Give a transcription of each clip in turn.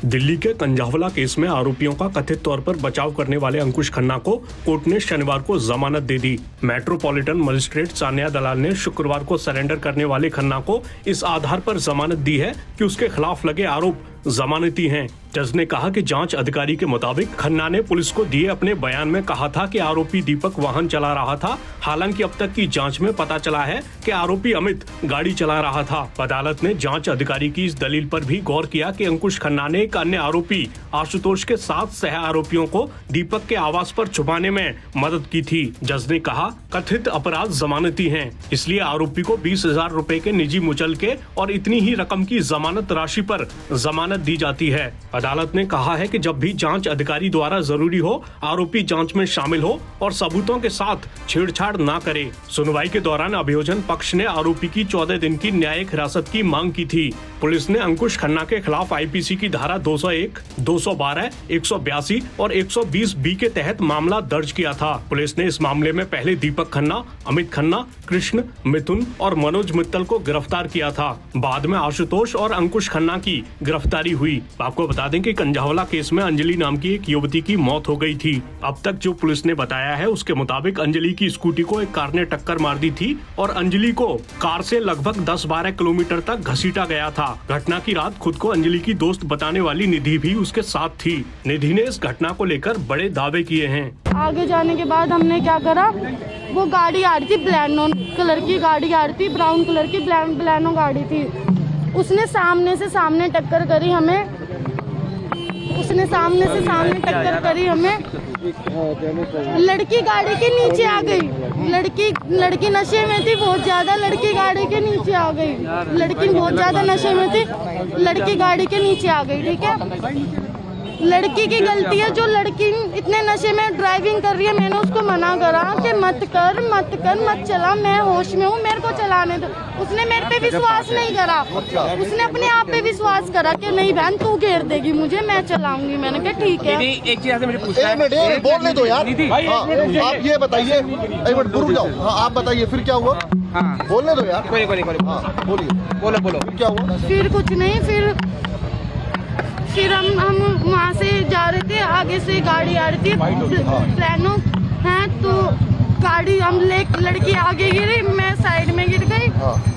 दिल्ली के कंझावला केस में आरोपियों का कथित तौर पर बचाव करने वाले अंकुश खन्ना को कोर्ट ने शनिवार को जमानत दे दी। मेट्रोपॉलिटन मजिस्ट्रेट सान्या दलाल ने शुक्रवार को सरेंडर करने वाले खन्ना को इस आधार पर जमानत दी है कि उसके खिलाफ लगे आरोप जमानती हैं। जज ने कहा कि जांच अधिकारी के मुताबिक खन्ना ने पुलिस को दिए अपने बयान में कहा था कि आरोपी दीपक वाहन चला रहा था। हालांकि अब तक की जांच में पता चला है कि आरोपी अमित गाड़ी चला रहा था। अदालत ने जांच अधिकारी की इस दलील पर भी गौर किया कि अंकुश खन्ना ने एक अन्य आरोपी आशुतोष के 7 सह आरोपियों को दीपक के आवास पर छुपाने में मदद की थी। जज ने कहा कथित अपराध जमानती हैं, इसलिए आरोपी को 20,000 रुपए के निजी मुचलके और इतनी ही रकम की जमानत राशि पर जमानत दी जाती है। अदालत ने कहा है कि जब भी जांच अधिकारी द्वारा जरूरी हो, आरोपी जांच में शामिल हो और सबूतों के साथ छेड़छाड़ ना करे। सुनवाई के दौरान अभियोजन पक्ष ने आरोपी की 14 दिन की न्यायिक हिरासत की मांग की थी। पुलिस ने अंकुश खन्ना के खिलाफ आईपीसी की धारा 201, 212, 182 और 120 बी के तहत मामला दर्ज किया था। पुलिस ने इस मामले में पहले दीपक खन्ना, अमित खन्ना, कृष्ण, मिथुन और मनोज मित्तल को गिरफ्तार किया था। बाद में आशुतोष और अंकुश खन्ना की गिरफ्तारी हुई। आपको बता दें कि कंझावला केस में अंजलि नाम की एक युवती की मौत हो गई थी। अब तक जो पुलिस ने बताया है उसके मुताबिक अंजलि की स्कूटी को एक कार ने टक्कर मार दी थी और अंजलि को कार से लगभग 10-12 किलोमीटर तक घसीटा गया था। घटना की रात खुद को अंजलि की दोस्त बताने वाली निधि भी उसके साथ थी। निधि ने इस घटना को लेकर बड़े दावे किए हैं। आगे जाने के बाद हमने क्या करा, वो गाड़ी आ रही थी, ब्लैनो कलर की गाड़ी आ रही थी, ब्राउन कलर की ब्लैनो गाड़ी थी। उसने सामने से सामने टक्कर करी हमें, टक्कर करी हमें। लड़की गाड़ी के नीचे आ गई। लड़की नशे में थी बहुत ज्यादा। लड़की गाड़ी के नीचे आ गई। लड़की बहुत ज्यादा नशे में थी। लड़की गाड़ी के नीचे आ गई। ठीक है, लड़की की गलती है। जो लड़की इतने नशे में ड्राइविंग कर रही है, मैंने उसको मना करा कि मत चला, मैं होश में हूँ, मेरे को चलाने दो। उसने मेरे पे विश्वास नहीं करा। उसने अपने आप पे विश्वास करा कि नहीं बहन तू घेर देगी मुझे, मैं चलाऊंगी। मैंने कहा ठीक है। एक चीज मुझे पूछना है, बोलने दो यार। आप ये बताइए, एक मिनट रुक जाओ। हाँ आप बताइए फिर क्या हुआ। हाँ बोलने दो यार। कोई बोलिए, बोलो फिर क्या हुआ। फिर कुछ नहीं, फिर हम वहाँ से जा रहे थे, आगे से गाड़ी आ रही थी प्लानो है, तो गाड़ी लड़की आगे गिरी, मैं साइड में गिर गई।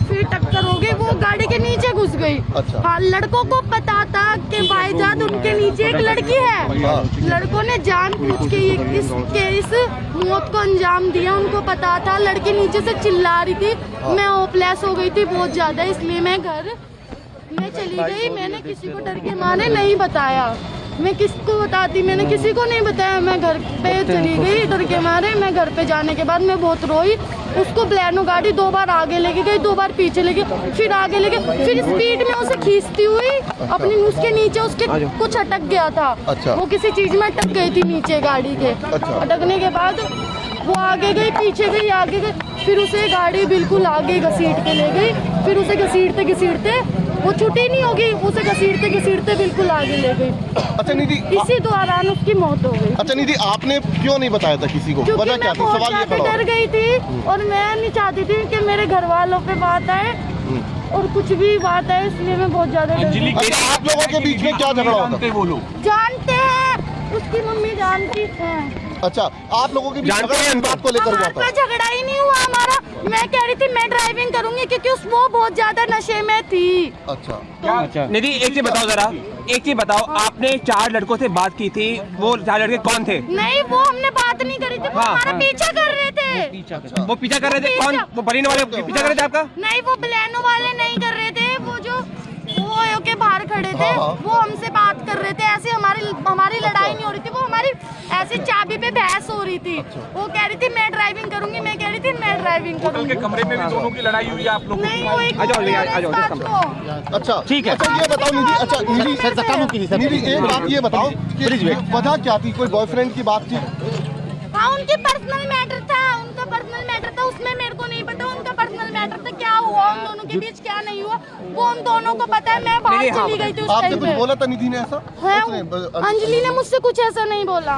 फिर टक्कर हो गई, वो गाड़ी के नीचे घुस गई। अच्छा। हाँ, लड़कों को पता था कि भाईजान उनके नीचे एक लड़की है। लड़कों ने जानबूझ के इस मौत को अंजाम दिया। उनको पता था, लड़की नीचे से चिल्ला रही थी। मैं होपलेस हो गई थी बहुत ज्यादा, इसलिए मैं चली गई। मैंने किसी को डर के मारे नहीं बताया। मैं किसको बताती, मैंने किसी को नहीं बताया। मैं घर पे चली गई डर के मारे। मैं घर पे जाने के बाद मैं बहुत रोई। उसको ब्लैनो गाड़ी 2 बार आगे लेके गई, 2 बार पीछे लेके, फिर आगे लेके, फिर स्पीड में उसे खींचती हुई अपनी उसके नीचे उसके कुछ अटक गया था। अच्छा। वो किसी चीज में अटक गई थी नीचे गाड़ी के। अच्छा। अटकने के बाद वो आगे गई, पीछे गई, आगे गई, फिर उसे गाड़ी बिल्कुल आगे घसीट के ले गई। फिर उसे घसीटते वो छुट्टी नहीं होगी, उसे घसीटते बिल्कुल आगे ले गई। अच्छा निधि, इसी दौरान उसकी मौत हो गई। अच्छा निधि, आपने क्यों नहीं बताया था किसी को? वजह क्या थी? सवाल ये खड़ा डर गई थी और मैं नहीं चाहती थी कि मेरे घर वालों पे बात आए और कुछ भी बात आए, इसलिए मैं बहुत ज्यादा डर गई। अच्छा, आप लोगों के बीच में क्या झगड़ा होता है? जानते हैं, उसकी मम्मी जानती है। अच्छा, आप लोगों के बीच बात को लेकर हुआ था? झगड़ा ही नहीं हुआ हमारा। मैं कह रही थी मैं ड्राइविंग करूंगी क्योंकि वो बहुत ज्यादा नशे में थी। अच्छा। निधि एक चीज बताओ जरा, आपने 4 लड़कों से बात की थी, वो 4 लड़के कौन थे? नहीं, वो हमने बात नहीं करी थी, वो हमारा पीछा कर रहे थे। वो पीछा कर रहे थे? कौन? वो बरीनो वाले पीछा कर रहे थे आपका? नहीं, वो ब्लैनो वाले नहीं कर रहे थे। वो जो वो के बाहर खड़े थे, वो हमसे बात कर रहे थे। ऐसे हमारी लड़ाई नहीं हो रही थी, वो हमारी ऐसी चाबी पे बहस हो रही थी। वो कह रही थी मैं ड्राइविंग करूंगी, मैं कह रही थी मैं ड्राइविंग करूंगी। के कमरे में भी दोनों की लड़ाई हुई आप लोगों की? नहीं, वो एक अच्छा ठीक है। अच्छा ये बताओ निधि, अच्छा निधि एक बात ये बताओ कि वजह क्या थी? कोई बॉयफ्रेंड की बात थी? हाँ, उनकी पर्सनल मैटर था। उनका पर्सनल मैटर था, उसमें मेरे को नहीं पता। उनका पर्सनल मैटर था, क्या हुआ उन दोनों के बीच, क्या नहीं हुआ, वो उन दोनों को पता है। मैं बाहर चली गई थी उस आपने टाइम कुछ पे। बोला था निधि ने ऐसा? अंजलि ने मुझसे कुछ ऐसा नहीं बोला।